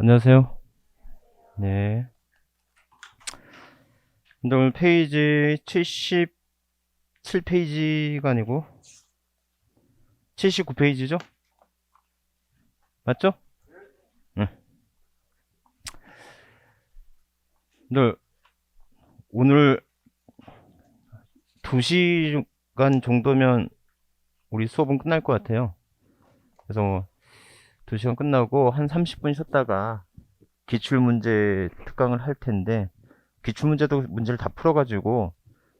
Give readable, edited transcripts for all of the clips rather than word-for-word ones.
안녕하세요. 네. 근데 오늘 페이지 77페이지가 아니고 79페이지죠? 맞죠? 응. 근데 오늘 2시간 정도면 우리 수업은 끝날 것 같아요. 그래서 2시간 끝나고 한 30분 쉬었다가 기출문제 특강을 할 텐데, 기출문제도 문제를 다 풀어가지고,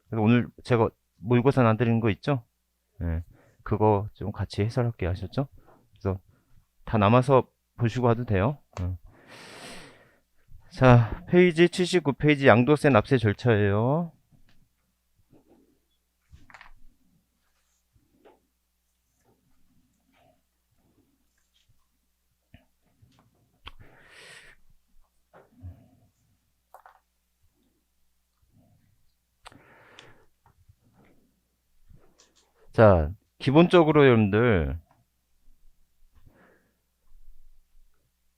그래서 오늘 제가 모의고사 안 드리는 거 있죠? 네. 그거 좀 같이 해설할게요. 아셨죠? 그래서 다 남아서 보시고 와도 돼요. 자, 페이지 79페이지 양도세 납세 절차예요. 자, 기본적으로 여러분들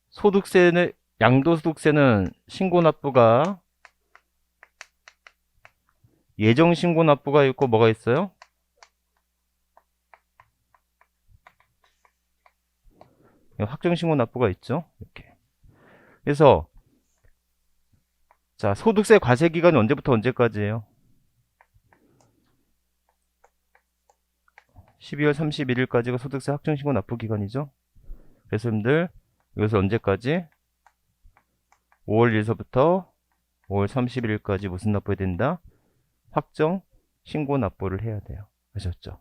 소득세는, 양도소득세는 신고납부가 예정신고납부가 있고 뭐가 있어요? 확정신고납부가 있죠. 이렇게. 그래서 자, 소득세 과세기간이 언제부터 언제까지예요? 12월 31일까지가 소득세 확정신고납부 기간이죠. 그래서 여러분들 여기서 언제까지? 5월 1일서부터 5월 31일까지 무슨 납부해야 된다? 확정 신고 납부를 해야 돼요. 아셨죠?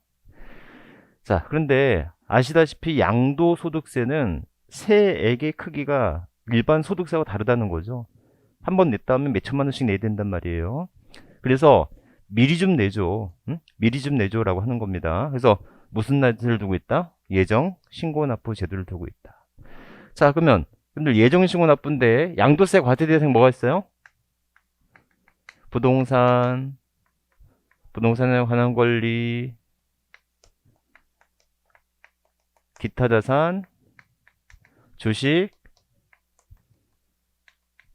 자, 그런데 아시다시피 양도소득세는 세액의 크기가 일반 소득세와 다르다는 거죠. 한 번 냈다 하면 몇 천만 원씩 내야 된단 말이에요. 그래서 미리 좀 내줘. 응? 미리 좀 내줘라고 하는 겁니다. 그래서 무슨 날짜를 두고 있다? 예정 신고 납부 제도를 두고 있다. 자, 그러면 여러분들 예정 신고 납부인데 양도세 과세 대상 뭐가 있어요? 부동산, 부동산에 관한 권리, 기타 자산, 주식,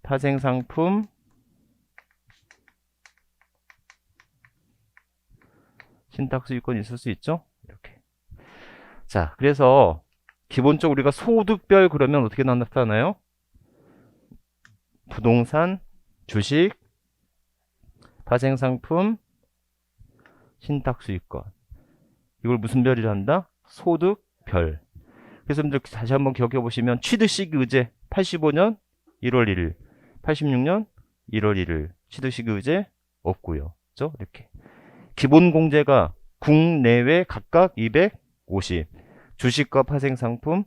파생상품, 신탁수익권 있을 수 있죠? 이렇게. 자, 그래서 기본적으로 우리가 소득별 그러면 어떻게 나타나요? 부동산, 주식, 파생상품, 신탁수익권. 이걸 무슨 별이라 한다? 소득별. 그래서 여러분들 다시 한번 기억해 보시면 취득시기 의제 85년 1월 1일, 86년 1월 1일 취득시기 의제 없고요. 그렇죠? 이렇게. 기본 공제가 국내외 각각 250, 주식과 파생상품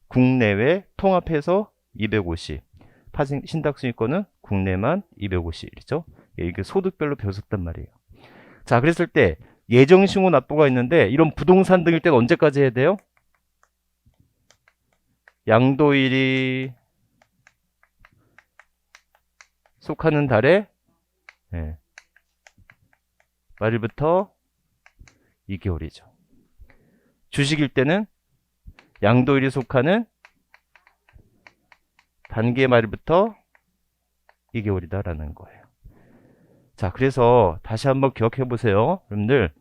국내외 통합해서 250, 파생 신탁수익권은 국내만 250이죠. 이게 소득별로 배웠단 말이에요. 자, 그랬을 때 예정신고 납부가 있는데 이런 부동산 등일 때는 언제까지 해야 돼요? 양도일이 속하는 달에 말일부터 2개월이죠. 주식일 때는 양도일이 속하는 단기의 말일부터 2개월이다라는 거예요. 자, 그래서 다시 한번 기억해 보세요. 여러분들.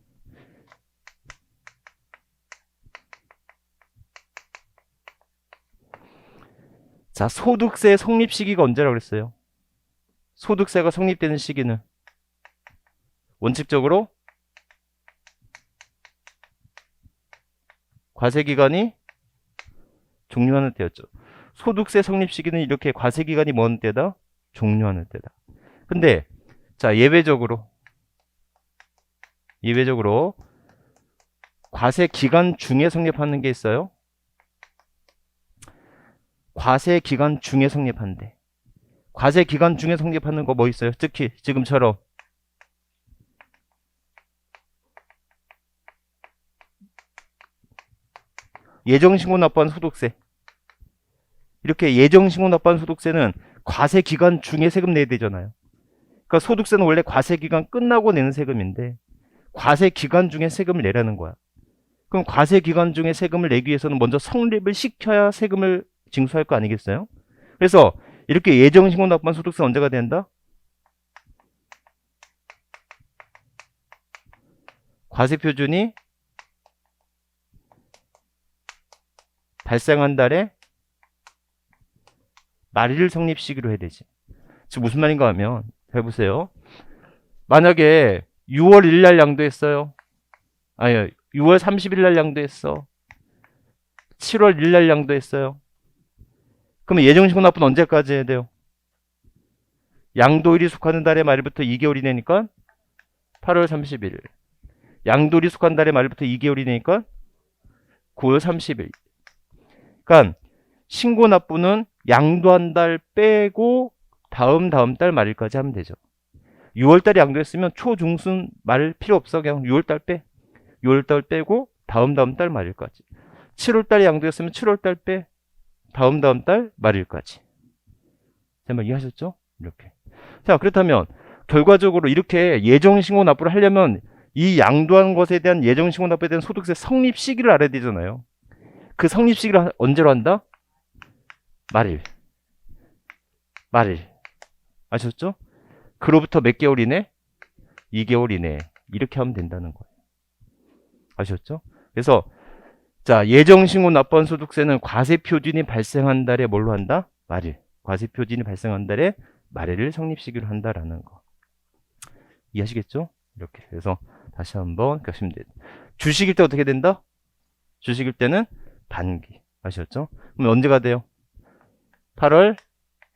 자, 소득세 성립 시기가 언제라고 그랬어요? 소득세가 성립되는 시기는 원칙적으로 과세기간이 종료하는 때였죠. 소득세 성립 시기는 이렇게 과세기간이 먼 때다? 종료하는 때다. 근데 자, 예외적으로 과세기간 중에 성립하는 게 있어요. 과세기간 중에 성립하는데, 과세기간 중에 성립하는 거 뭐 있어요? 특히 지금처럼 예정신고 납부한 소득세, 이렇게 예정신고 납부한 소득세는 과세기간 중에 세금 내야 되잖아요. 그러니까 소득세는 원래 과세기간 끝나고 내는 세금인데 과세기간 중에 세금을 내라는 거야. 그럼 과세기간 중에 세금을 내기 위해서는 먼저 성립을 시켜야 세금을 징수할 거 아니겠어요? 그래서 이렇게 예정신고 납부한 소득세 언제가 된다? 과세표준이 발생한 달에 말일 성립 시기로 해야 되지. 지금 무슨 말인가 하면 잘 보세요. 만약에 6월 1일 날 양도했어요. 아니 6월 30일 날 양도했어. 7월 1일 날 양도했어요. 그러면 예정신고 납부는 언제까지 해야 돼요? 양도일이 속하는 달의 말일부터 2개월이 되니까 8월 30일. 양도일이 속한 달의 말일부터 2개월이 되니까 9월 30일. 그러니까 신고 납부는 양도한 달 빼고 다음 달 말일까지 하면 되죠. 6월달에 양도했으면 초중순 말 필요 없어. 그냥 6월달 빼. 6월달 빼고 다음 달 말일까지. 7월달에 양도했으면 7월달 빼. 다음 달 말일까지. 제 말 이해하셨죠? 이렇게. 자, 그렇다면 결과적으로 이렇게 예정신고 납부를 하려면 이 양도한 것에 대한 예정신고 납부에 대한 소득세 성립 시기를 알아야 되잖아요. 그 성립 시기를 언제로 한다? 말일. 아셨죠? 그로부터 몇 개월 이내? 2개월 이내. 이렇게 하면 된다는 거예요. 아셨죠? 그래서 자, 예정신고 납부한 소득세는 과세표준이 발생한 달에 뭘로 한다? 말일. 과세표준이 발생한 달에 말일을 성립시기로 한다라는 거. 이해하시겠죠? 이렇게. 그래서 다시 한번 가시면 돼요. 주식일 때 어떻게 된다? 주식일 때는 반기. 아셨죠? 그럼 언제가 돼요? 8월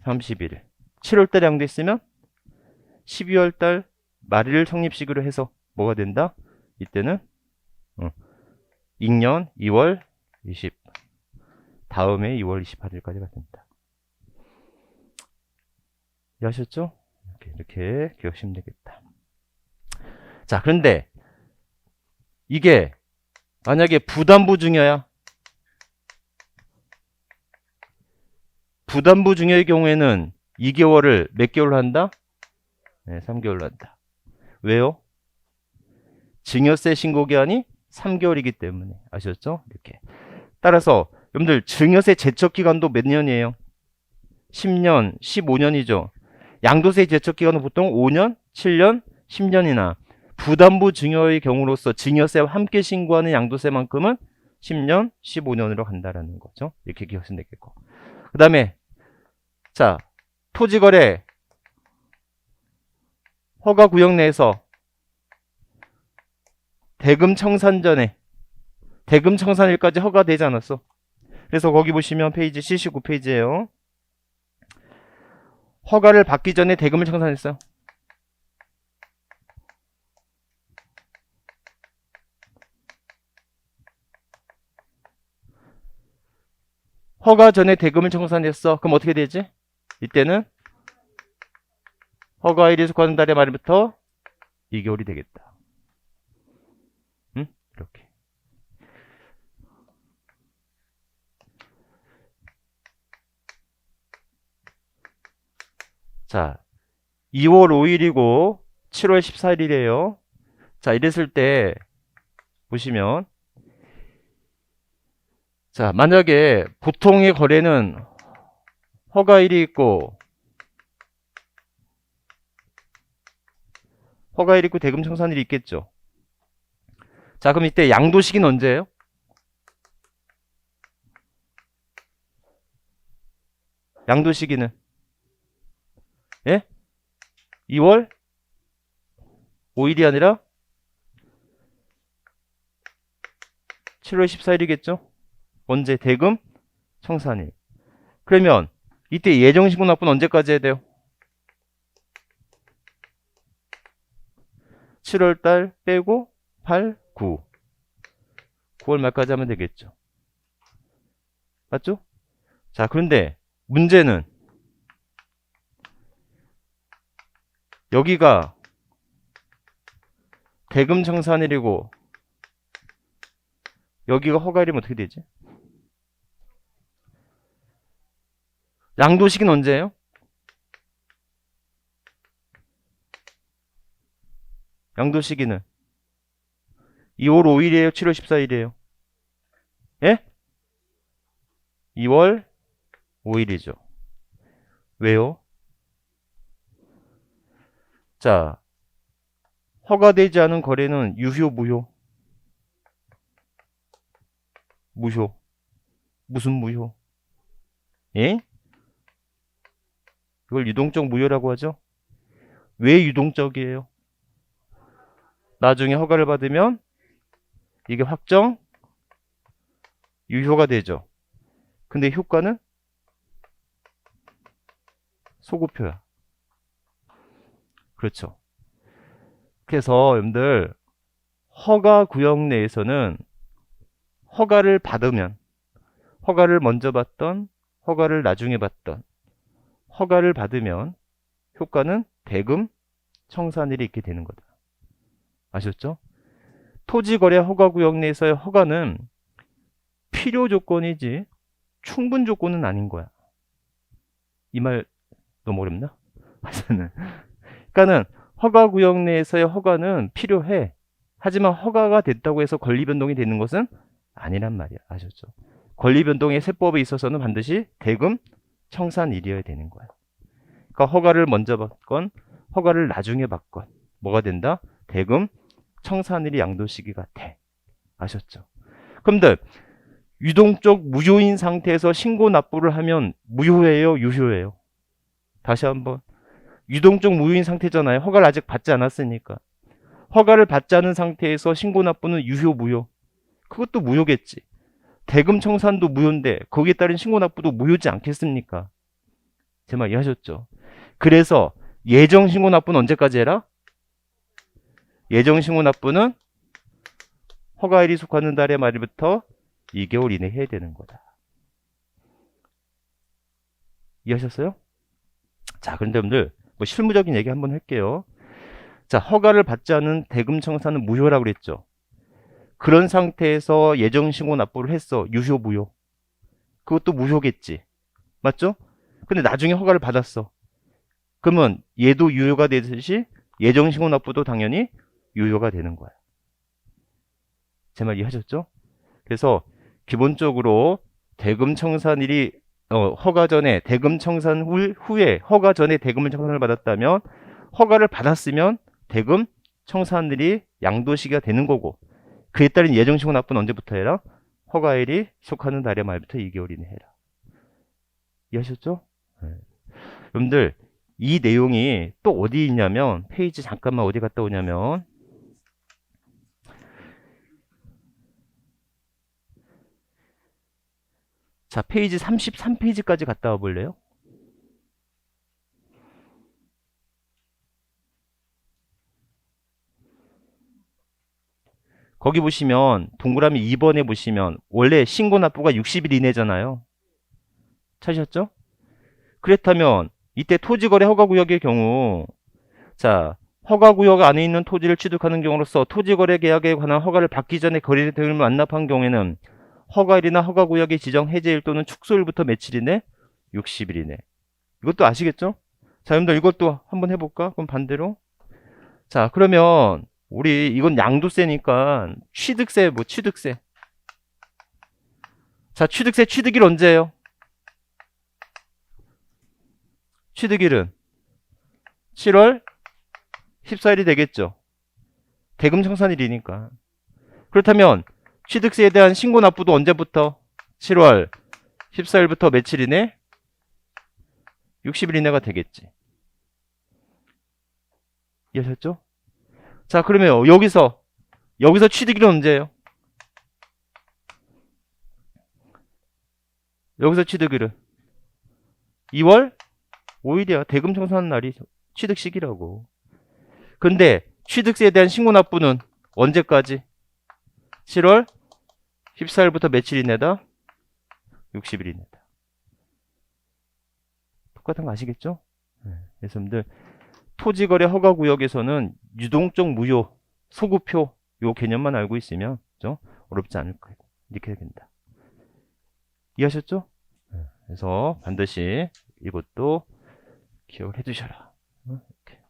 30일. 7월 달에 양도했으면 12월 달 말일 성립시기로 해서 뭐가 된다? 이때는 익년 2월 20. 다음에 2월 28일까지가 된다. 이해하셨죠? 이렇게 기억하시면 되겠다. 자, 그런데 이게 만약에 부담부 증여야. 부담부 증여의 경우에는 2개월을 몇 개월로 한다? 네, 3개월로 한다. 왜요? 증여세 신고 기한이 3개월이기 때문에. 아셨죠? 이렇게. 따라서 여러분들 증여세 제척 기간도 몇 년이에요? 10년, 15년이죠. 양도세 제척 기간은 보통 5년, 7년, 10년이나 부담부 증여의 경우로서 증여세와 함께 신고하는 양도세만큼은 10년, 15년으로 간다라는 거죠. 이렇게 기억하시면 되겠고. 그 다음에 자, 토지거래 허가 구역 내에서 대금 청산 전에 대금 청산일까지 허가되지 않았어. 그래서 거기 보시면 페이지 79페이지예요. 허가를 받기 전에 대금을 청산했어요. 허가 전에 대금을 청산했어. 그럼 어떻게 되지? 이때는 허가일이 속하는 달의 말부터 2개월이 되겠다. 이렇게. 자, 2월 5일이고 7월 14일이래요. 자, 이랬을 때 보시면 자, 만약에 보통의 거래는 허가일이 있고 대금 청산일이 있겠죠. 자, 그럼 이때 양도 시기는 언제예요? 양도 시기는 예? 2월 5일이 아니라 7월 14일이겠죠? 언제? 대금 청산일. 그러면 이때 예정신고 납부는 언제까지 해야 돼요? 7월달 빼고 8, 9. 9월 말까지 하면 되겠죠. 맞죠? 자, 그런데 문제는 여기가 대금 청산일이고 여기가 허가일이면 어떻게 되지? 양도 시기는 언제예요? 양도 시기는 2월 5일이에요? 7월 14일이에요? 예? 2월 5일이죠. 왜요? 자, 허가되지 않은 거래는 유효, 무효? 무효. 무슨 무효? 예? 그걸 유동적 무효라고 하죠? 왜 유동적이에요? 나중에 허가를 받으면 이게 확정 유효가 되죠. 근데 효과는 소급효야. 그렇죠. 그래서 여러분들 허가 구역 내에서는 허가를 받으면 허가를 먼저 받던 허가를 나중에 받던 허가를 받으면 효과는 대금 청산일이 있게 되는 거다. 아셨죠? 토지거래 허가구역 내에서의 허가는 필요 조건이지 충분 조건은 아닌 거야. 이 말 너무 어렵나? 그러니까는 허가구역 내에서의 허가는 필요해. 하지만 허가가 됐다고 해서 권리변동이 되는 것은 아니란 말이야. 아셨죠? 권리변동의 세법에 있어서는 반드시 대금 청산일이어야 되는 거야. 그러니까 허가를 먼저 받건 허가를 나중에 받건 뭐가 된다? 대금 청산일이 양도시기가 돼. 아셨죠? 그런데 유동적 무효인 상태에서 신고 납부를 하면 무효예요? 유효예요? 다시 한번. 유동적 무효인 상태잖아요. 허가를 아직 받지 않았으니까. 허가를 받지 않은 상태에서 신고 납부는 유효, 무효? 그것도 무효겠지. 대금 청산도 무효인데 거기에 따른 신고 납부도 무효지 않겠습니까? 제 말 이해하셨죠? 그래서 예정 신고 납부는 언제까지 해라? 예정 신고 납부는 허가일이 속하는 달의 말일부터 2개월 이내 해야 되는 거다. 이해하셨어요? 자, 그런데 여러분들 뭐 실무적인 얘기 한번 할게요. 자, 허가를 받지 않은 대금 청산은 무효라고 그랬죠. 그런 상태에서 예정 신고 납부를 했어. 유효, 무효? 그것도 무효겠지. 맞죠? 근데 나중에 허가를 받았어. 그러면 얘도 유효가 되듯이 예정 신고 납부도 당연히 유효가 되는 거야. 제 말 이해하셨죠? 그래서 기본적으로 대금 청산일이 허가 전에 대금 청산 후에 허가 전에 대금을 청산을 받았다면 허가를 받았으면 대금 청산일이 양도시기가 되는 거고 그에 따른 예정 신고 납부는 언제부터 해라? 허가일이 속하는 달의 말부터 2개월 이내 해라. 이해하셨죠? 네. 여러분들 이 내용이 또 어디 있냐면 페이지 잠깐만 어디 갔다 오냐면 자, 페이지 33페이지까지 갔다 와 볼래요? 거기 보시면 동그라미 2번에 보시면 원래 신고 납부가 60일 이내잖아요. 찾으셨죠? 그렇다면 이때 토지거래 허가구역의 경우 자, 허가구역 안에 있는 토지를 취득하는 경우로서 토지거래 계약에 관한 허가를 받기 전에 거래대금을 완납한 경우에는 허가일이나 허가구역의 지정 해제일 또는 축소일부터 며칠 이내? 60일 이내. 이것도 아시겠죠? 자, 여러분들 이것도 한번 해볼까? 그럼 반대로. 자, 그러면 우리 이건 양도세니까 취득세 뭐 취득세. 자, 취득세 취득일 언제예요? 취득일은 7월 14일이 되겠죠. 대금 청산일이니까. 그렇다면 취득세에 대한 신고 납부도 언제부터? 7월 14일부터 며칠 이내? 60일 이내가 되겠지. 이해하셨죠? 자, 그러면 여기서 취득일은 언제예요? 여기서 취득일은 2월 5일이야. 대금 청산하는 날이 취득 시기라고. 근데 취득세에 대한 신고 납부는 언제까지? 7월 14일부터 며칠 이내다? 60일 이내다. 똑같은 거 아시겠죠? 그래서 여러분들 토지거래 허가구역에서는 유동적 무효, 소급효 요 개념만 알고 있으면 그죠? 어렵지 않을 거예요. 이렇게 된다. 이해하셨죠? 그래서 반드시 이것도 기억을 해두셔라. 이렇게.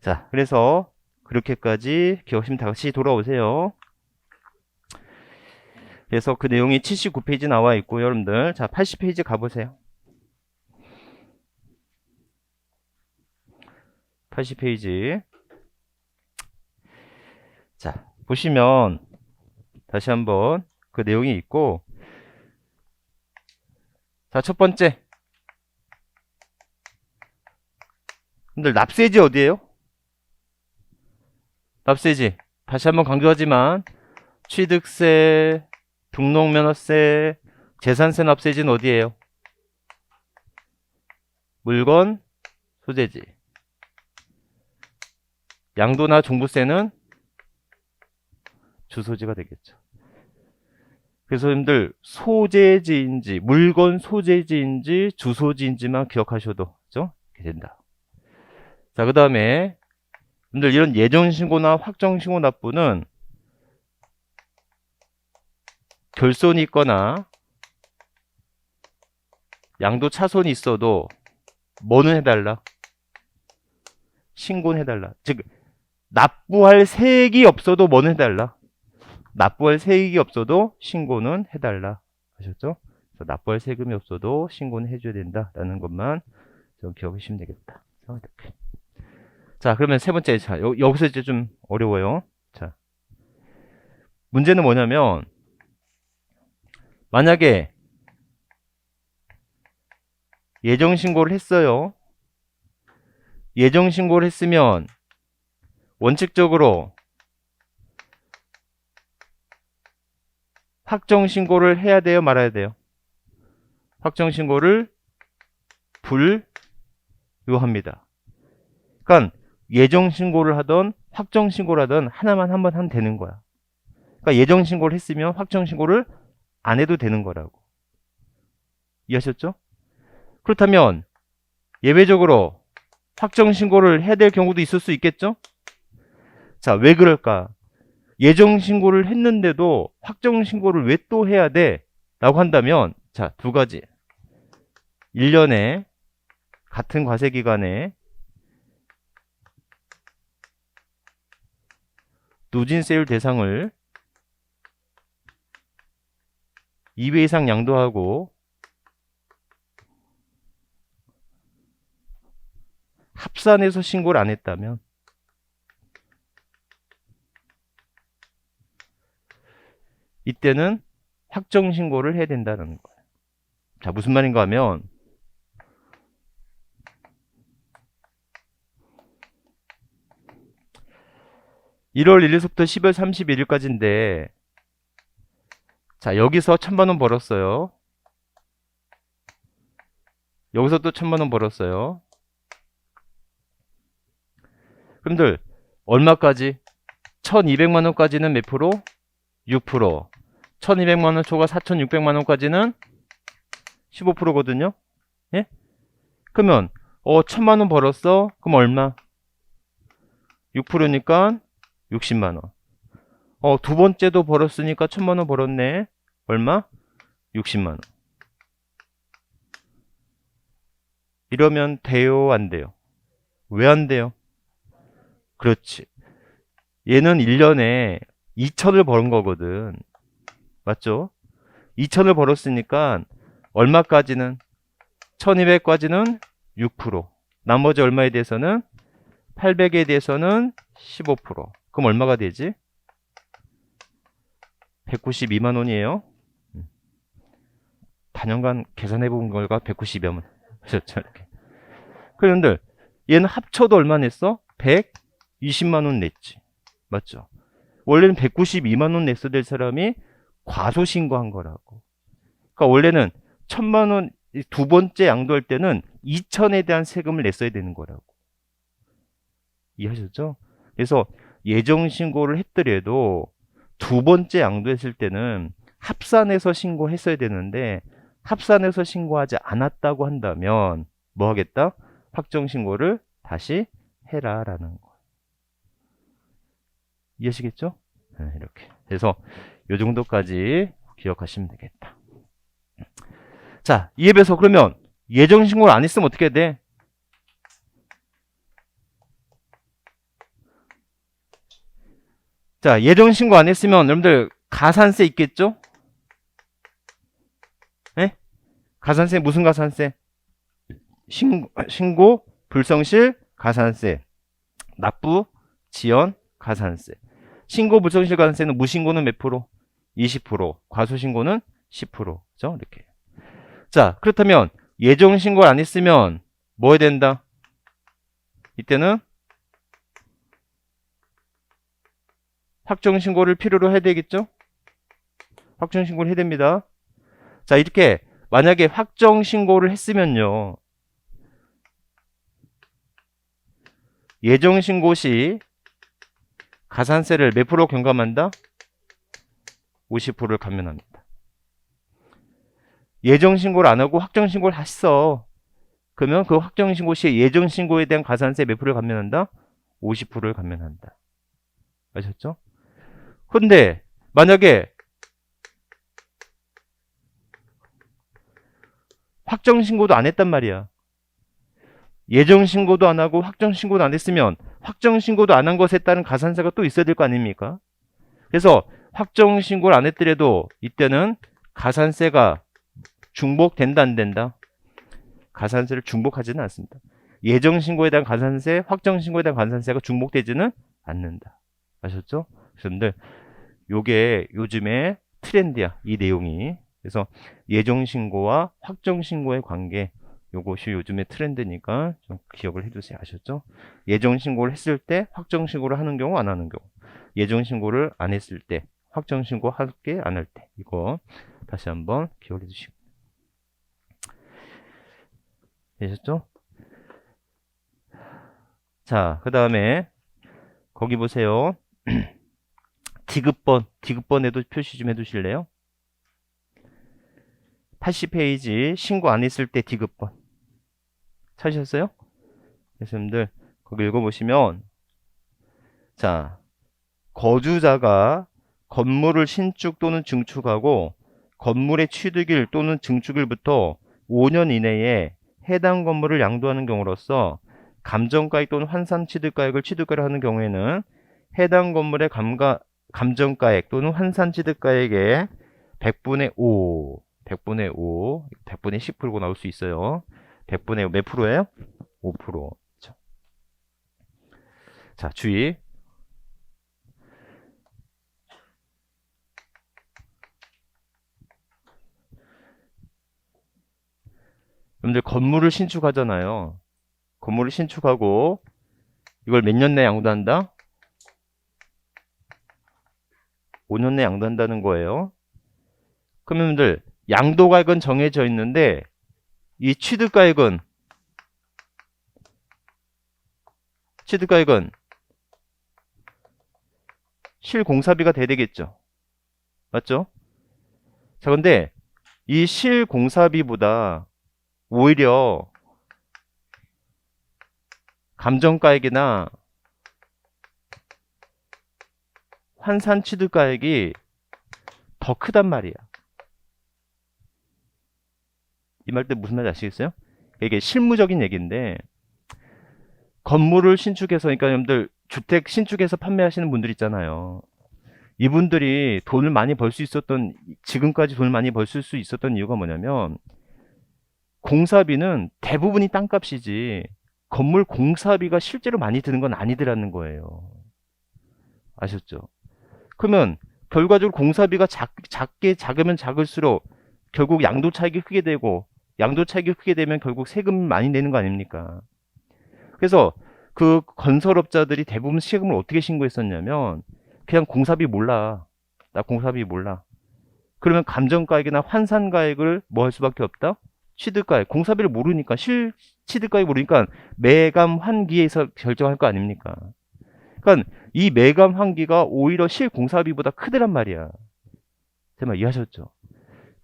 자, 그래서 그렇게까지 기억하시면 다시 돌아오세요. 그래서 그 내용이 79페이지 나와 있고, 여러분들. 자, 80페이지 가보세요. 80페이지. 자, 보시면, 다시 한번 그 내용이 있고, 자, 첫 번째. 여러분들, 납세지 어디에요? 납세지. 다시 한번 강조하지만, 취득세, 등록면허세, 재산세 납세지는 어디에요? 물건, 소재지. 양도나 종부세는 주소지가 되겠죠. 그래서 여러분들 소재지인지 물건 소재지인지 주소지인지만 기억하셔도 그죠? 이렇게 된다. 자, 그 다음에 여러분들 이런 예정신고나 확정신고 납부는 결손이 있거나 양도 차손이 있어도 뭐는 해달라? 신고는 해달라. 즉 납부할 세액이 없어도 뭐는 해달라? 납부할 세액이 없어도 신고는 해달라. 아셨죠? 그래서 납부할 세금이 없어도 신고는 해줘야 된다라는 것만 좀 기억하시면 되겠다. 이렇게. 자, 그러면 세 번째. 자, 여기서 이제 좀 어려워요. 자, 문제는 뭐냐면 만약에 예정신고를 했어요. 예정신고를 했으면 원칙적으로 확정신고를 해야 돼요? 말아야 돼요? 확정신고를 불요합니다. 그러니까 예정신고를 하던 확정신고를 하던 하나만 한번 하면 되는 거야. 그러니까 예정신고를 했으면 확정신고를 안 해도 되는 거라고. 이해하셨죠? 그렇다면 예외적으로 확정신고를 해야 될 경우도 있을 수 있겠죠? 자, 왜 그럴까? 예정신고를 했는데도 확정신고를 왜 또 해야 돼? 라고 한다면, 자, 두 가지. 1년에 같은 과세기간에 누진세율 대상을 2배 이상 양도하고 합산해서 신고를 안 했다면 이때는 확정신고를 해야 된다는 거예요. 자, 무슨 말인가 하면 1월 1일부터 12월 31일까지인데 자, 여기서 1000만원 벌었어요. 여기서 또 1000만원 벌었어요. 그럼들 얼마까지? 1200만원까지는 몇 프로? 6%. 1200만원 초과 4600만원까지는 15%거든요. 예? 그러면 1000만원 벌었어. 그럼 얼마? 6%니까 60만원. 두 번째도 벌었으니까 1000만원 벌었네. 얼마? 60만원. 이러면 돼요? 안 돼요? 왜 안 돼요? 그렇지. 얘는 1년에 2000을 버는 거거든. 맞죠? 2000을 벌었으니까 얼마까지는? 1200까지는 6%. 나머지 얼마에 대해서는? 800에 대해서는 15%. 그럼 얼마가 되지? 192만원이에요. 단연간 계산해 본 결과 192만. 그렇죠? 이렇게. 그런데 얘는 합쳐도 얼마 냈어? 120만원 냈지. 맞죠? 원래는 192만원 냈어야 될 사람이 과소신고한 거라고. 그러니까 원래는 1000만원 두 번째 양도할 때는 2000에 대한 세금을 냈어야 되는 거라고. 이해하셨죠? 그래서 예정신고를 했더라도 두 번째 양도했을 때는 합산해서 신고했어야 되는데 합산해서 신고하지 않았다고 한다면 뭐 하겠다? 확정신고를 다시 해라라는 거. 이해하시겠죠? 네, 이렇게. 그래서 요 정도까지 기억하시면 되겠다. 자, 이에 비해서 그러면 예정신고를 안 했으면 어떻게 돼? 자, 예정신고 안 했으면 여러분들 가산세 있겠죠? 가산세 무슨 가산세? 신고 불성실 가산세, 납부 지연 가산세. 신고 불성실 가산세는 무신고는 몇 프로? 20%, 과소신고는 10%죠. 이렇게. 자, 그렇다면 예정 신고를 안 했으면 뭐 해야 된다? 이때는 확정 신고를 필요로 해야 되겠죠? 확정 신고를 해야 됩니다. 자, 이렇게 만약에 확정 신고를 했으면요. 예정 신고 시 가산세를 몇 프로 경감한다? 50%를 감면합니다. 예정 신고를 안 하고 확정 신고를 했어. 그러면 그 확정 신고 시에 예정 신고에 대한 가산세 몇 프로를 감면한다? 50%를 감면한다. 아셨죠? 근데 만약에 확정 신고도 안 했단 말이야. 예정 신고도 안 하고 확정 신고도 안 했으면 확정 신고도 안 한 것에 따른 가산세가 또 있어야 될 거 아닙니까? 그래서 확정 신고를 안 했더라도 이때는 가산세가 중복된다 안 된다? 가산세를 중복하지는 않습니다. 예정 신고에 대한 가산세, 확정 신고에 대한 가산세가 중복되지는 않는다. 아셨죠? 여러분들 요게 요즘에 트렌드야. 이 내용이. 그래서 예정 신고와 확정 신고의 관계, 요것이 요즘의 트렌드니까 좀 기억을 해두세요. 아셨죠? 예정 신고를 했을 때 확정 신고를 하는 경우 안 하는 경우, 예정 신고를 안 했을 때 확정 신고 할게 안 할 때, 이거 다시 한번 기억해 두시고 되셨죠? 자, 그 다음에 거기 보세요. 디귿번에도 표시 좀 해두실래요? 80페이지 신고 안 했을 때 디귿번 찾으셨어요? 여러분들 거기 읽어보시면, 자, 거주자가 건물을 신축 또는 증축하고 건물의 취득일 또는 증축일부터 5년 이내에 해당 건물을 양도하는 경우로서 감정가액 또는 환산 취득가액을 취득을 하는 경우에는 해당 건물의 감정가액 또는 환산 취득가액의 100분의 5, 100분의 10 풀고 나올 수 있어요. 100분의 몇 프로예요? 5%. 자, 주의. 여러분들 건물을 신축하잖아요. 건물을 신축하고 이걸 몇 년 내에 양도한다? 5년 내에 양도한다는 거예요. 그럼 여러분들 양도가액은 정해져 있는데 이 취득가액은 실공사비가 돼야 되겠죠. 맞죠? 자, 근데 이 실공사비보다 오히려 감정가액이나 환산 취득가액이 더 크단 말이야. 이 말 때 무슨 말인지 아시겠어요? 이게 실무적인 얘기인데, 건물을 신축해서, 그러니까 여러분들 주택 신축해서 판매하시는 분들 있잖아요. 이분들이 돈을 많이 벌 수 있었던, 지금까지 돈을 많이 벌 수 있었던 이유가 뭐냐면, 공사비는 대부분이 땅값이지 건물 공사비가 실제로 많이 드는 건 아니더라는 거예요. 아셨죠? 그러면 결과적으로 공사비가 작으면 작을수록 결국 양도 차익이 크게 되고, 양도 차익이 크게 되면 결국 세금 많이 내는 거 아닙니까? 그래서 그 건설업자들이 대부분 세금을 어떻게 신고했었냐면, 그냥 공사비 몰라. 나 공사비 몰라. 그러면 감정가액이나 환산가액을 뭐 할 수밖에 없다? 취득가액. 공사비를 모르니까, 취득가액 모르니까 매감 환기에서 결정할 거 아닙니까? 그러니까 이 매감 환기가 오히려 실공사비보다 크더란 말이야. 제 말 이해하셨죠?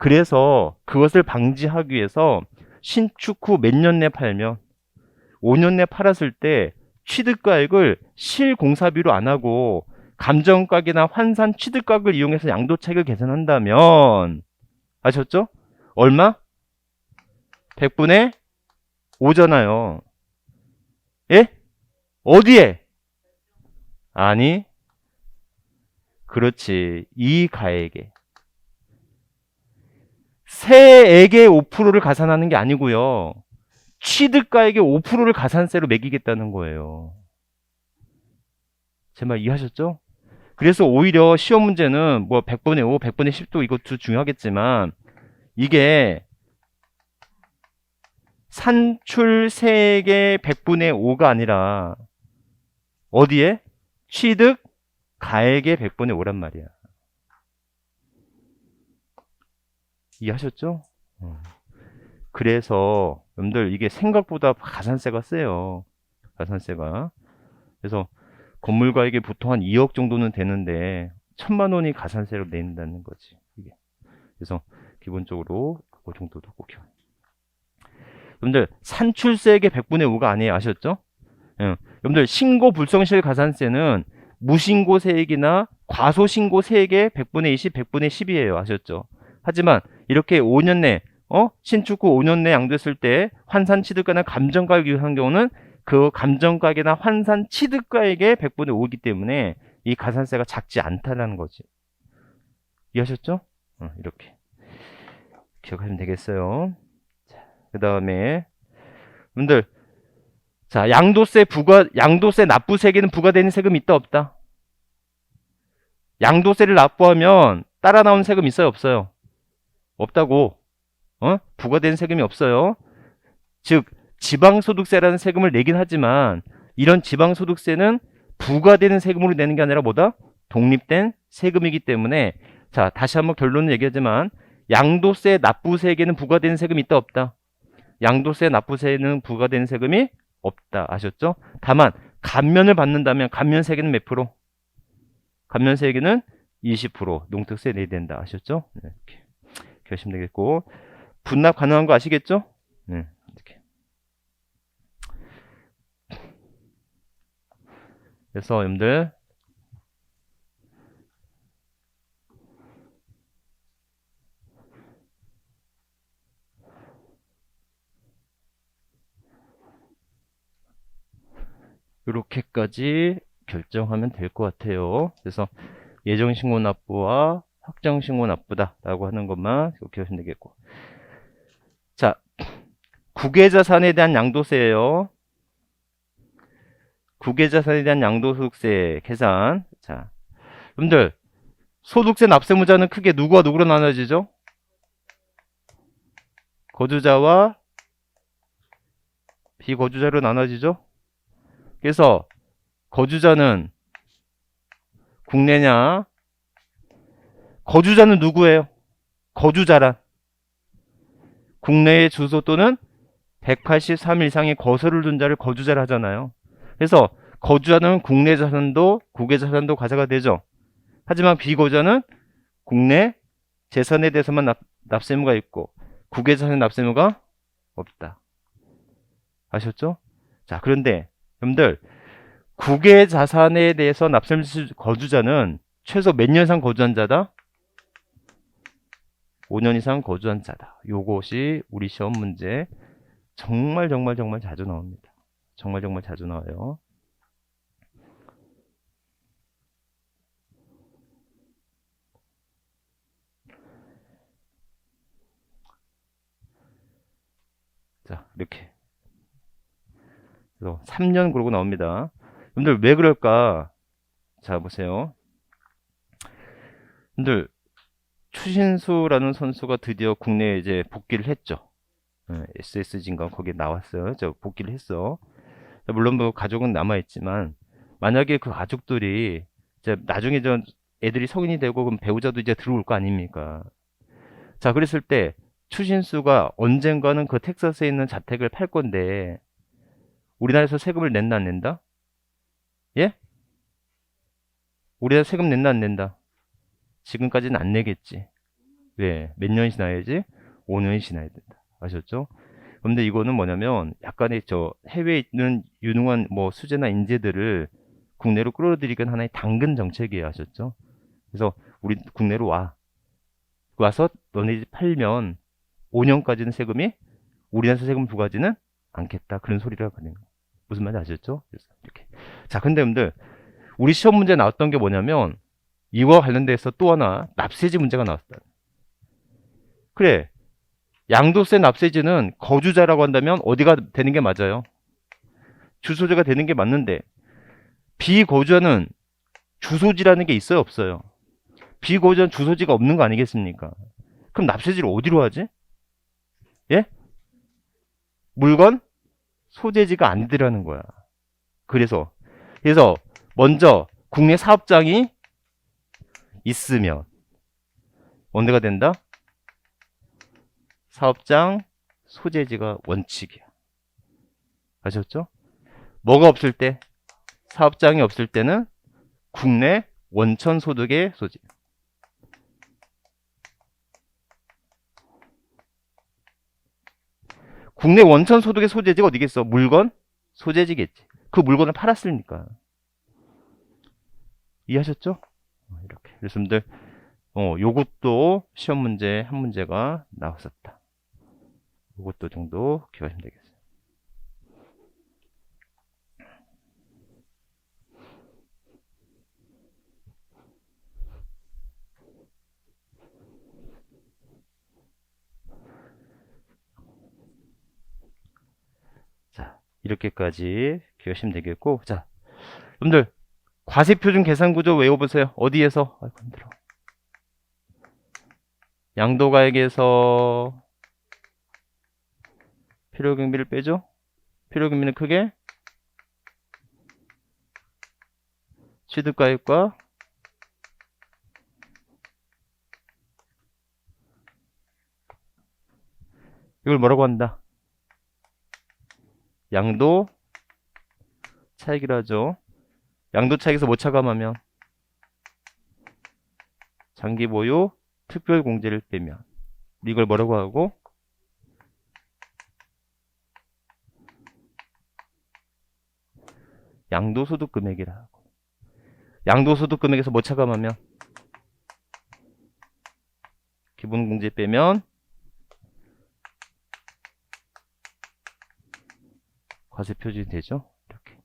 그래서 그것을 방지하기 위해서 신축 후 몇 년 내 팔면, 5년 내 팔았을 때 취득가액을 실공사비로 안 하고 감정가액이나 환산 취득가액을 이용해서 양도차익을 계산한다면, 아셨죠? 얼마? 100분의 5잖아요. 예? 어디에? 아니, 그렇지. 이 가액에. 세액의 5%를 가산하는 게 아니고요. 취득가액의 5%를 가산세로 매기겠다는 거예요. 제 말 이해하셨죠? 그래서 오히려 시험 문제는 뭐 100분의 5, 100분의 10도 이것도 중요하겠지만 이게 산출세액의 100분의 5가 아니라 어디에? 취득 가액의 100분의 5란 말이야. 이해하셨죠? 그래서 여러분들 이게 생각보다 가산세가 세요. 가산세가. 그래서 건물가액이 보통 한 2억 정도는 되는데 1,000만 원이 가산세로 낸다는 거지. 이게. 그래서 기본적으로 그 정도도 꼭 기억. 여러분들 산출세액의 100분의 5가 아니에요. 아셨죠? 예. 여러분들 신고 불성실 가산세는 무신고세액이나 과소신고세액의 100분의 20, 100분의 10이에요. 아셨죠? 하지만 이렇게 5년 내 신축 후 5년 내 양도했을 때 환산 취득가나 감정가액이 한 경우는 그 감정가액이나 환산 취득가액의 100분의 5이기 때문에 이 가산세가 작지 않다는 거지. 이해하셨죠? 이렇게 기억하시면 되겠어요. 그 다음에 여러분들 자, 양도세 납부세액에는 부과되는 세금이 있다 없다? 양도세를 납부하면 따라 나오는 세금 있어요 없어요? 없다고. 부과되는 세금이 없어요. 즉 지방소득세라는 세금을 내긴 하지만 이런 지방소득세는 부과되는 세금으로 내는 게 아니라 뭐다? 독립된 세금이기 때문에 자, 다시 한번 결론을 얘기하지만 양도세 납부세액에는 부과되는 세금이 있다 없다? 양도세 납부세에는 부과되는 세금이 없다. 아셨죠? 다만 감면을 받는다면 감면세액은 몇 프로? 감면세액은 20% 농특세 내야 된다. 아셨죠? 네, 이렇게 하시면 되겠고 분납 가능한 거 아시겠죠? 네, 이렇게. 그래서 여러분들 이렇게까지 결정하면 될 것 같아요. 그래서 예정신고 납부와 확정신고 납부다 라고 하는 것만 기억하시면 되겠고 자, 국외자산에 대한 양도세예요. 국외자산에 대한 양도소득세 계산. 자, 여러분들 소득세 납세무자는 크게 누구와 누구로 나눠지죠? 거주자와 비거주자로 나눠지죠? 그래서 거주자는 국내냐? 거주자는 누구예요? 거주자란 국내의 주소 또는 183일 이상의 거소를 둔 자를 거주자를 하잖아요. 그래서 거주자는 국내 자산도 국외 자산도 과세가 되죠. 하지만 비거주자는 국내 재산에 대해서만 납세무가 있고 국외 자산에 납세무가 없다. 아셨죠? 자, 그런데 여러분들 국외 자산에 대해서 납세무 거주자는 최소 몇 년 이상 거주한 자다? 5년 이상 거주한 자다. 요것이 우리 시험 문제 정말 자주 나옵니다. 정말 자주 나와요. 자, 이렇게. 그래서 3년 그러고 나옵니다. 여러분들 왜 그럴까? 자, 보세요. 여러분들 추신수라는 선수가 드디어 국내에 이제 복귀를 했죠. SSG인가 거기에 나왔어요. 저 복귀를 했어. 물론 뭐 가족은 남아있지만 만약에 그 가족들이 이제 나중에 저 애들이 성인이 되고 그럼 배우자도 이제 들어올 거 아닙니까? 자, 그랬을 때 추신수가 언젠가는 그 텍사스에 있는 자택을 팔 건데 우리나라에서 세금을 낸다 안 낸다? 예? 우리나라 세금 낸다 안 낸다? 지금까지는 안 내겠지. 왜? 몇 년이 지나야지? 5년이 지나야 된다. 아셨죠? 근데 이거는 뭐냐면 약간의 저 해외에 있는 유능한 뭐 수재나 인재들을 국내로 끌어들이긴 하나의 당근 정책이에요. 아셨죠? 그래서 우리 국내로 와서 너네 집 팔면 5년까지는 세금이 우리나라에서 세금 부과하지는 않겠다. 그런 소리를 하거든요. 무슨 말인지 아셨죠? 그래서 이렇게. 자, 근데 여러분들 우리 시험 문제 나왔던 게 뭐냐면 이와 관련돼서 또 하나 납세지 문제가 나왔다. 그래, 양도세 납세지는 거주자라고 한다면 어디가 되는 게 맞아요? 주소지가 되는 게 맞는데 비거주자는 주소지라는 게 있어요, 없어요? 비거주자는 주소지가 없는 거 아니겠습니까? 그럼 납세지를 어디로 하지? 예? 물건 소재지가 아니더라는 거야. 그래서 먼저 국내 사업장이 있으면 언제가 된다? 사업장 소재지가 원칙이야. 아셨죠? 뭐가 없을 때? 사업장이 없을 때는 국내 원천 소득의 소재. 국내 원천 소득의 소재지가 어디겠어? 물건 소재지겠지. 그 물건을 팔았으니까. 이해하셨죠? 이렇게. 여러분들, 요것도 시험 문제 한 문제가 나왔었다. 요것도 정도 기억하시면 되겠어요. 자, 이렇게까지 기억하시면 되겠고, 자, 여러분들, 과세표준 계산구조 외워보세요. 어디에서? 아이고, 힘들어. 양도가액에서 필요경비를 빼죠? 필요경비는 크게 취득가액과 이걸 뭐라고 한다? 양도 차익이라 하죠. 양도 차익에서 뭐 차감하면? 장기 보유 특별 공제를 빼면 이걸 뭐라고 하고? 양도소득 금액이라 하고. 양도소득 금액에서 뭐 차감하면? 기본 공제 빼면 과세 표준이 되죠. 이렇게.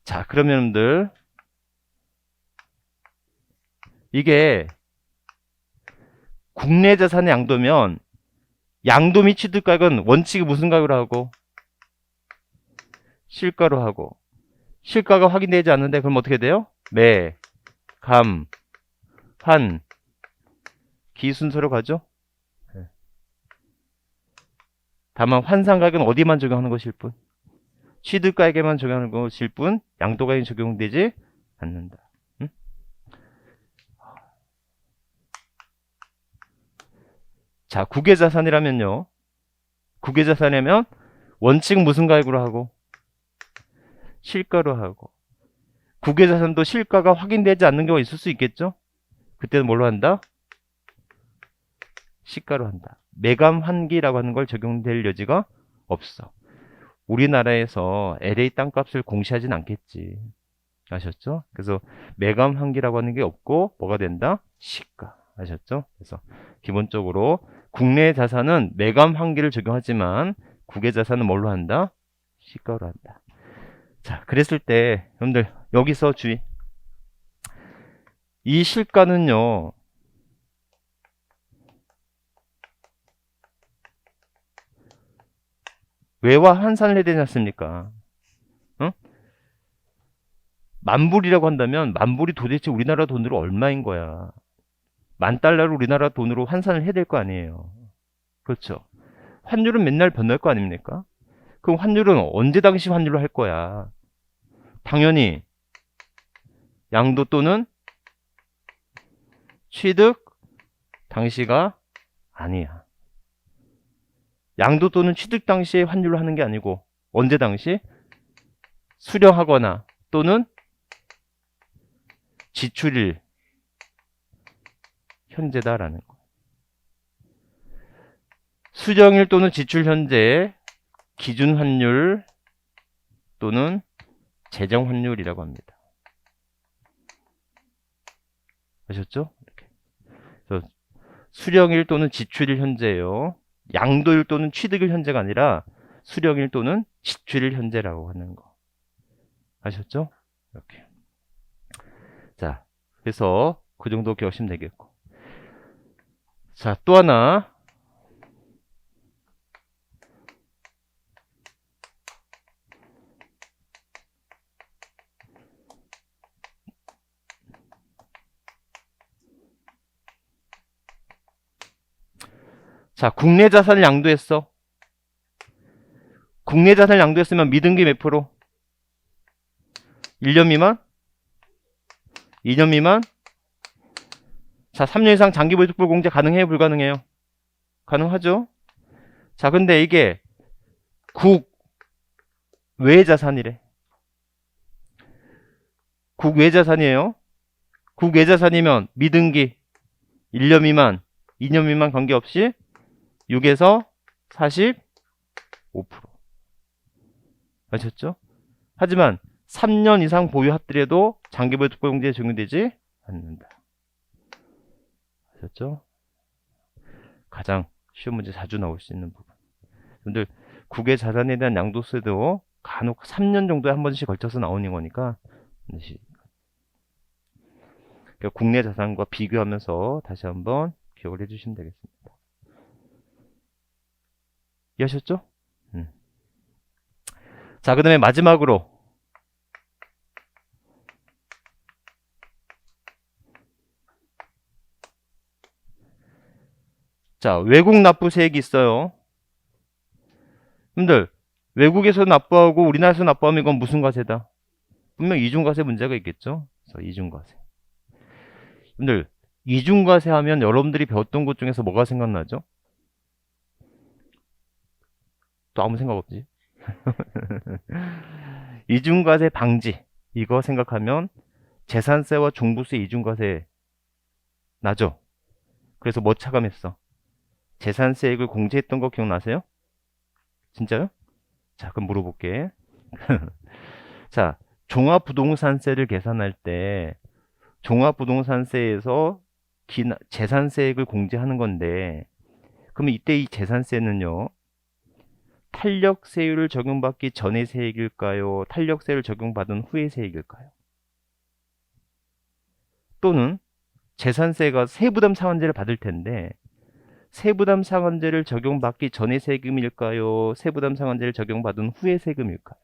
자, 그러면 여러분들 이게 국내 자산의 양도면 양도 및 취득가액은 원칙이 무슨 가격으로 하고? 실가로 하고. 실가가 확인되지 않는데 그럼 어떻게 돼요? 매, 감, 환, 기 순서로 가죠. 다만 환산가격은 어디만 적용하는 것일 뿐? 취득가액에만 적용하는 것일 뿐 양도가액이 적용되지 않는다. 응? 자, 국외자산이라면요. 국외자산이면 원칙은 무슨 가액으로 하고? 실가로 하고. 국외자산도 실가가 확인되지 않는 경우가 있을 수 있겠죠? 그때는 뭘로 한다? 시가로 한다. 매감 환기라고 하는 걸 적용될 여지가 없어. 우리나라에서 LA 땅값을 공시하진 않겠지. 아셨죠? 그래서 매감 환기라고 하는 게 없고 뭐가 된다? 시가. 아셨죠? 그래서 기본적으로 국내 자산은 매감 환기를 적용하지만 국외 자산은 뭘로 한다? 시가로 한다. 자, 그랬을 때 여러분들 여기서 주의. 이 실가는요. 외화 환산을 해야 되지 않습니까? 응? 만불이라고 한다면 만불이 도대체 우리나라 돈으로 얼마인 거야? $10,000를 우리나라 돈으로 환산을 해야 될 거 아니에요. 그렇죠. 환율은 맨날 변할 거 아닙니까? 그럼 환율은 언제 당시 환율로 할 거야? 당연히 양도 또는 취득 당시가 아니야. 양도 또는 취득 당시에 환율로 하는 게 아니고 언제 당시? 수령하거나 또는 지출일 현재다라는 거. 수령일 또는 지출 현재 기준 환율 또는 재정 환율이라고 합니다. 아셨죠? 이렇게. 그래서 수령일 또는 지출일 현재예요. 양도일 또는 취득일 현재가 아니라 수령일 또는 지출일 현재라고 하는 거. 아셨죠? 이렇게. 자, 그래서 그 정도 기억하시면 되겠고. 자, 또 하나 자, 국내 자산을 양도했어. 국내 자산을 양도했으면 미등기 몇 프로? 1년 미만? 2년 미만? 자, 3년 이상 장기보유득불 공제 가능해요? 불가능해요? 가능하죠? 자, 근데 이게 국외 자산이래. 국외 자산이에요. 국외 자산이면 미등기 1년 미만, 2년 미만 관계없이 6에서 45%. 아셨죠? 하지만 3년 이상 보유하더라도 장기보유득불 공제에 적용되지 않는다. 아셨죠? 가장 쉬운 문제 자주 나올 수 있는 부분. 여러분들 국외 자산에 대한 양도세도 간혹 3년 정도에 한 번씩 걸쳐서 나오는 거니까 국내 자산과 비교하면서 다시 한번 기억을 해주시면 되겠습니다. 이해하셨죠? 자, 그 다음에 마지막으로 자, 외국 납부세액이 있어요. 여러분들 외국에서 납부하고 우리나라에서 납부하면 이건 무슨 과세다? 분명 이중과세 문제가 있겠죠? 그래서 이중과세. 여러분들 이중과세 하면 여러분들이 배웠던 것 중에서 뭐가 생각나죠? 또 아무 생각 없지? 이중과세 방지 이거 생각하면 재산세와 종부세 이중과세 나죠? 그래서 뭐 차감했어? 재산세액을 공제했던 거 기억나세요? 진짜요? 자, 그럼 물어볼게. 자, 종합부동산세를 계산할 때 종합부동산세에서 재산세액을 공제하는 건데 그러면 이때 이 재산세는요 탄력세율을 적용받기 전의 세액일까요? 탄력세율을 적용받은 후의 세액일까요? 또는 재산세가 세부담 상환제를 받을 텐데 세부담 상환제를 적용받기 전의 세금일까요? 세부담 상환제를 적용받은 후의 세금일까요?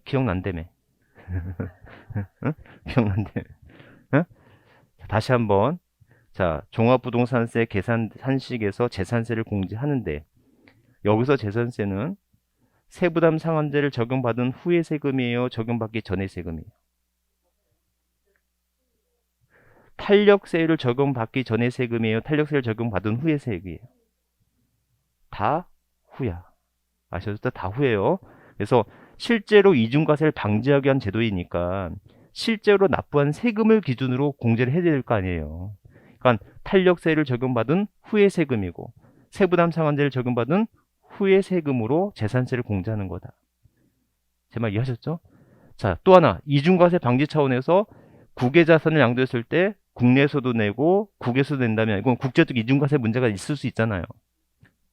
기억난다며. 응? 기억난다며. 응? 다시 한번. 자, 종합부동산세 계산 산식에서 재산세를 공제하는데 여기서 재산세는 세부담 상환제를 적용받은 후의 세금이에요? 적용받기 전의 세금이에요? 탄력세율을 적용받기 전의 세금이에요? 탄력세를 적용받은 후의 세금이에요? 다 후야. 아셨죠? 다 후예요. 그래서 실제로 이중과세를 방지하기 위한 제도이니까 실제로 납부한 세금을 기준으로 공제를 해야 될 거 아니에요. 그러니까 탄력세를 적용받은 후의 세금이고 세부담 상환제를 적용받은 후의 세금으로 재산세를 공제하는 거다. 제 말 이해하셨죠? 자, 또 하나 이중과세 방지 차원에서 국외 자산을 양도했을 때 국내에서도 내고 국외에서도 낸다면 이건 국제적 이중과세 문제가 있을 수 있잖아요.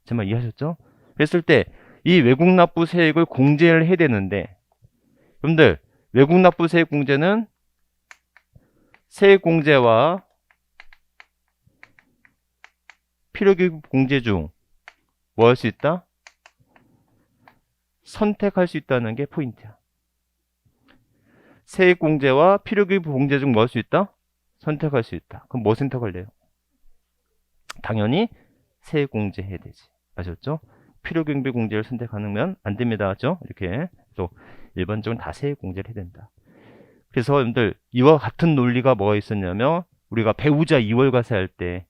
제 말 이해하셨죠? 그랬을 때 이 외국 납부 세액을 공제를 해야 되는데 여러분들 외국 납부 세액 공제는 세액 공제와 필요기급 공제 중 뭐 할 수 있다? 선택할 수 있다는 게 포인트야. 세액 공제와 필요기급 공제 중 뭐 할 수 있다? 선택할 수 있다. 그럼 뭐 선택할래요? 당연히 세액 공제 해야 되지. 아셨죠? 필요경비 공제를 선택하면 안 됩니다. 맞죠? 이렇게 또 일반적으로 다 세액 공제를 해야 된다. 그래서 여러분들 이와 같은 논리가 뭐가 있었냐면 우리가 배우자 2월 과세할 때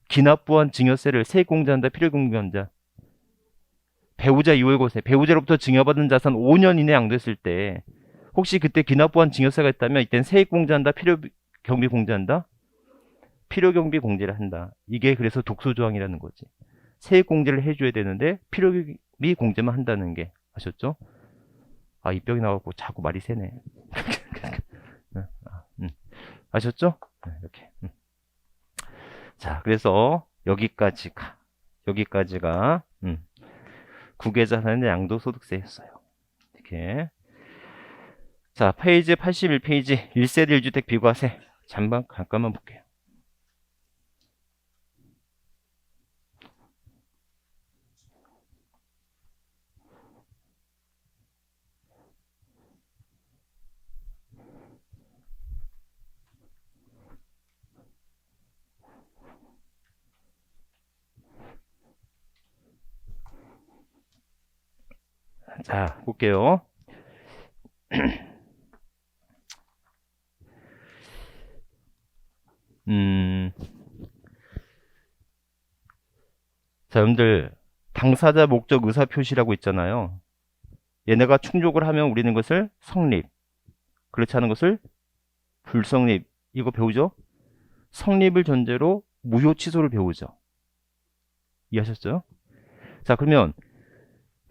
기납부한 증여세를 세액 공제한다, 필요경비 한다. 배우자 2월 과세, 배우자로부터 증여받은 자산 5년 이내 양도했을 때 혹시 그때 기납부한 증여세가 있다면 이때는 세액 공제한다, 필요경비 공제한다? 필요경비 공제를 한다. 이게 그래서 독소조항이라는 거지. 세액 공제를 해줘야 되는데 필요경비 공제만 한다는 게 아셨죠? 아, 입병이 나와갖고 자꾸 말이 새네. 아셨죠? 이렇게. 자, 그래서 여기까지가 국외자산의 양도소득세였어요. 이렇게. 자, 페이지 81페이지 1세대 1주택 비과세 잠깐만 볼게요. 자, 볼게요. 자, 여러분들 당사자 목적 의사 표시라고 있잖아요. 얘네가 충족을 하면 우리는 것을 성립, 그렇지 않은 것을 불성립, 이거 배우죠? 성립을 전제로 무효 취소를 배우죠. 이해하셨죠? 자, 그러면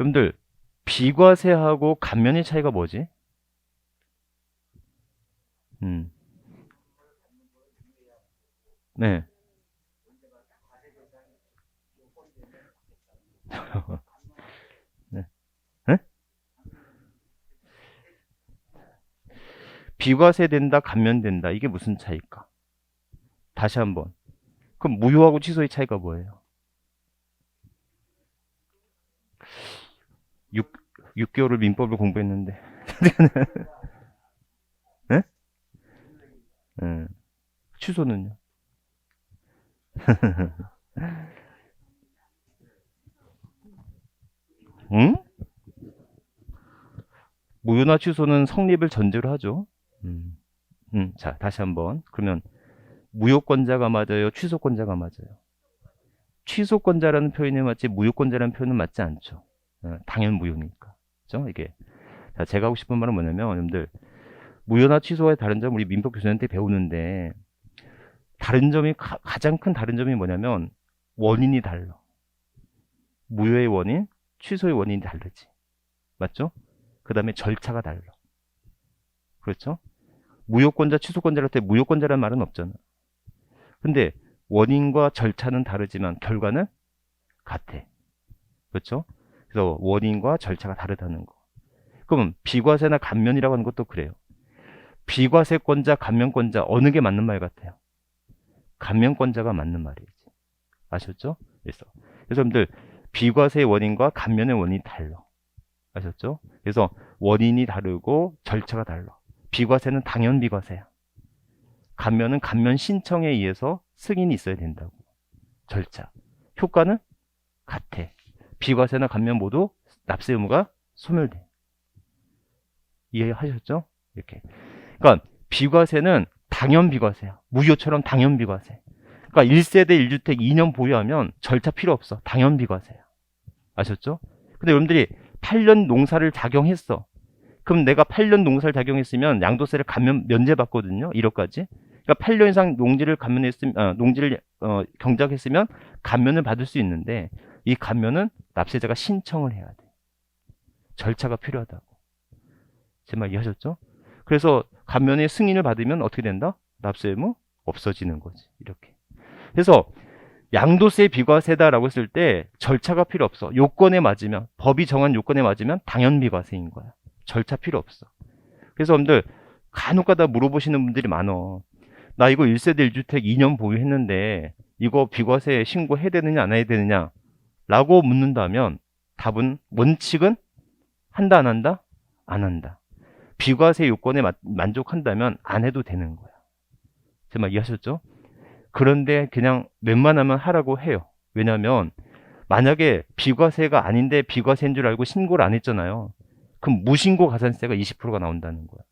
여러분들 비과세하고 감면의 차이가 뭐지? 네. 네. 네? 비과세 된다, 감면된다. 이게 무슨 차이일까? 다시 한번. 그럼 무효하고 취소의 차이가 뭐예요? 6개월을 민법을 공부했는데. 네? 네. 취소는요? 응? 무효나 취소는 성립을 전제로 하죠. 자, 다시 한번. 그러면 무효권자가 맞아요? 취소권자가 맞아요? 취소권자라는 표현이 맞지 무효권자라는 표현은 맞지 않죠. 당연 무효니까. 그죠? 이게. 자, 제가 하고 싶은 말은 뭐냐면, 여러분들, 무효나 취소의 다른 점 우리 민법 교수님한테 배우는데, 다른 점이, 가장 큰 다른 점이 뭐냐면, 원인이 달라. 무효의 원인, 취소의 원인이 다르지. 맞죠? 그 다음에 절차가 달라. 그렇죠? 무효권자, 취소권자를 할 때 무효권자라는 말은 없잖아. 근데 원인과 절차는 다르지만 결과는 같아. 그렇죠? 그래서 원인과 절차가 다르다는 거. 그럼 비과세나 감면이라고 하는 것도 그래요. 비과세권자, 감면권자 어느 게 맞는 말 같아요? 감면권자가 맞는 말이지. 아셨죠? 그래서 여러분들 비과세의 원인과 감면의 원인이 달라. 아셨죠? 그래서 원인이 다르고 절차가 달라. 비과세는 당연 비과세야. 감면은 감면 신청에 의해서 승인이 있어야 된다고. 절차. 효과는 같아. 비과세나 감면 모두 납세 의무가 소멸돼. 이해하셨죠? 이렇게. 그러니까 비과세는 당연 비과세야. 무효처럼 당연 비과세. 그러니까 1세대 1주택 2년 보유하면 절차 필요 없어. 당연 비과세야. 아셨죠? 근데 여러분들이 8년 농사를 작용했어. 그럼 내가 8년 농사를 작용했으면 양도세를 감면 면제받거든요. 1억까지. 그러니까 8년 이상 농지를 감면했으면 농지를 경작했으면 감면을 받을 수 있는데 이 감면은 납세자가 신청을 해야 돼. 절차가 필요하다고. 제 말 이해하셨죠? 그래서 감면의 승인을 받으면 어떻게 된다? 납세 의무 없어지는 거지. 이렇게. 그래서 양도세 비과세다라고 했을 때 절차가 필요 없어. 요건에 맞으면 법이 정한 요건에 맞으면 당연 비과세인 거야. 절차 필요 없어. 그래서 여러분들 간혹가다 물어보시는 분들이 많어. 나 이거 1세대 1주택 2년 보유했는데 이거 비과세 신고해야 되느냐 안 해야 되느냐 라고 묻는다면 답은 원칙은 한다 안 한다? 안 한다. 비과세 요건에 만족한다면 안 해도 되는 거야. 제 말 이해하셨죠? 그런데 그냥 웬만하면 하라고 해요. 왜냐하면 만약에 비과세가 아닌데 비과세인 줄 알고 신고를 안 했잖아요. 그럼 무신고 가산세가 20%가 나온다는 거야.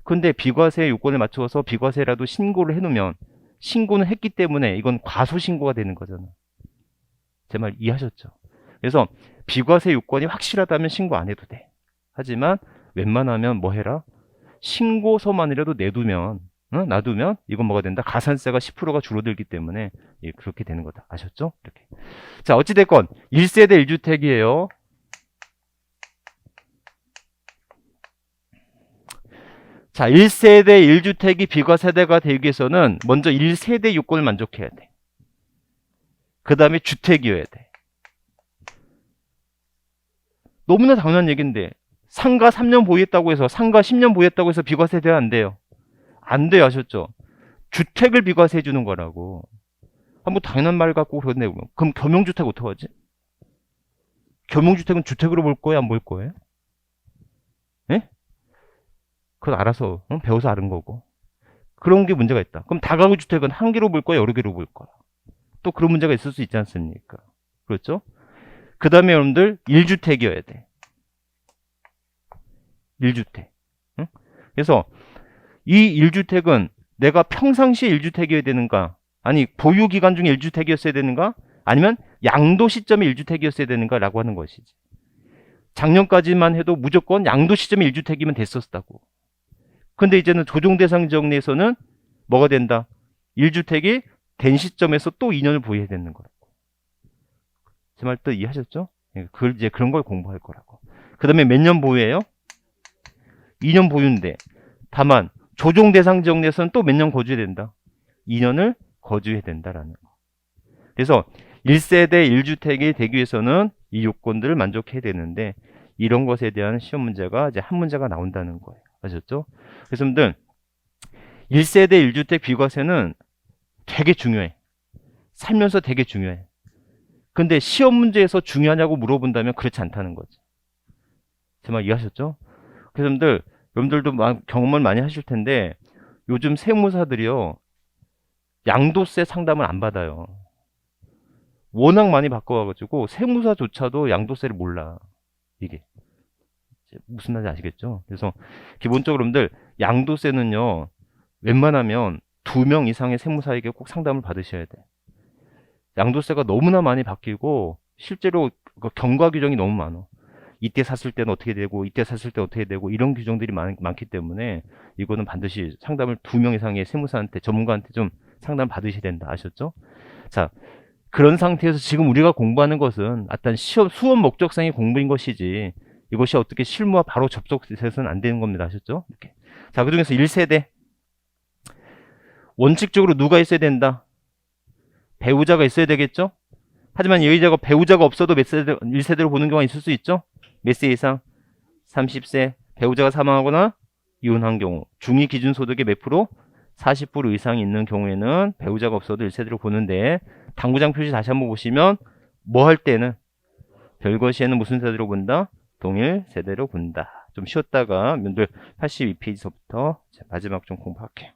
근데 비과세 요건에 맞춰서 비과세라도 신고를 해놓으면 신고는 했기 때문에 이건 과소신고가 되는 거잖아. 제 말 이해하셨죠? 그래서 비과세 요건이 확실하다면 신고 안 해도 돼. 하지만 웬만하면 뭐 해라? 신고서만이라도 내두면 놔두면 이건 뭐가 된다? 가산세가 10%가 줄어들기 때문에 그렇게 되는 거다. 아셨죠? 이렇게. 자, 어찌됐건 1세대 1주택이에요. 자, 1세대 1주택이 비과세대가 되기 위해서는 먼저 1세대 요건을 만족해야 돼. 그 다음에 주택이어야 돼. 너무나 당연한 얘기인데 상가 3년 보유했다고 해서 상가 10년 보유했다고 해서 비과세 돼야 안 돼요. 안 돼요. 아셨죠? 주택을 비과세 해주는 거라고. 뭐 당연한 말 갖고 그러네. 그럼 겸용주택 어떡하지? 겸용주택은 주택으로 볼 거예요? 안 볼 거예요? 예? 그건 알아서 배워서 아는 거고. 그런 게 문제가 있다. 그럼 다가구 주택은 한 개로 볼 거야? 여러 개로 볼 거야? 또 그런 문제가 있을 수 있지 않습니까? 그렇죠? 그 다음에 여러분들 1주택이어야 돼. 1주택. 응? 그래서 이 1주택은 내가 평상시에 1주택이어야 되는가? 아니, 보유기간 중에 1주택이었어야 되는가? 아니면 양도 시점에 1주택이었어야 되는가? 라고 하는 것이지. 작년까지만 해도 무조건 양도 시점에 1주택이면 됐었다고. 근데 이제는 조정 대상 지역 내에서는 뭐가 된다? 1주택이 된 시점에서 또 2년을 보유해야 되는 거라고. 제 말 또 이해하셨죠? 이제 그런 걸 공부할 거라고. 그 다음에 몇 년 보유해요? 2년 보유인데. 다만, 조정 대상 지역 내에서는 또 몇 년 거주해야 된다? 2년을 거주해야 된다라는 거. 그래서 1세대 1주택이 되기 위해서는 이 요건들을 만족해야 되는데, 이런 것에 대한 시험 문제가 이제 한 문제가 나온다는 거예요. 아셨죠? 그래서 여러분들 1세대 1주택 비과세는 되게 중요해. 살면서 되게 중요해. 근데 시험 문제에서 중요하냐고 물어본다면 그렇지 않다는 거지. 제 말 이해하셨죠? 그래서 여러분들도 경험을 많이 하실 텐데 요즘 세무사들이요. 양도세 상담을 안 받아요. 워낙 많이 바꿔가지고 세무사조차도 양도세를 몰라. 이게. 무슨 말인지 아시겠죠? 그래서 기본적으로 여러분들 양도세는요. 웬만하면 2명 이상의 세무사에게 꼭 상담을 받으셔야 돼. 양도세가 너무나 많이 바뀌고 실제로 경과 규정이 너무 많아. 이때 샀을 때는 어떻게 되고 이때 샀을 때 어떻게 되고 이런 규정들이 많기 때문에 이거는 반드시 상담을 2명 이상의 세무사한테 전문가한테 좀 상담 받으셔야 된다. 아셨죠? 자, 그런 상태에서 지금 우리가 공부하는 것은 어떤 수업 목적상의 공부인 것이지 이것이 어떻게 실무와 바로 접촉돼서는 안 되는 겁니다. 아셨죠? 이렇게. 자, 그중에서 1세대 원칙적으로 누가 있어야 된다? 배우자가 있어야 되겠죠? 하지만 여의자가 배우자가 없어도 1세대로 보는 경우가 있을 수 있죠? 몇 세 이상? 30세. 배우자가 사망하거나 이혼한 경우. 중위 기준 소득의 몇 프로? 40% 이상이 있는 경우에는 배우자가 없어도 1세대로 보는데 당구장 표시 다시 한번 보시면 뭐 할 때는 별것이에는 무슨 세대로 본다? 동일 세대로 본다. 좀 쉬었다가 면들 82페이지서부터 마지막 좀 공부할게요.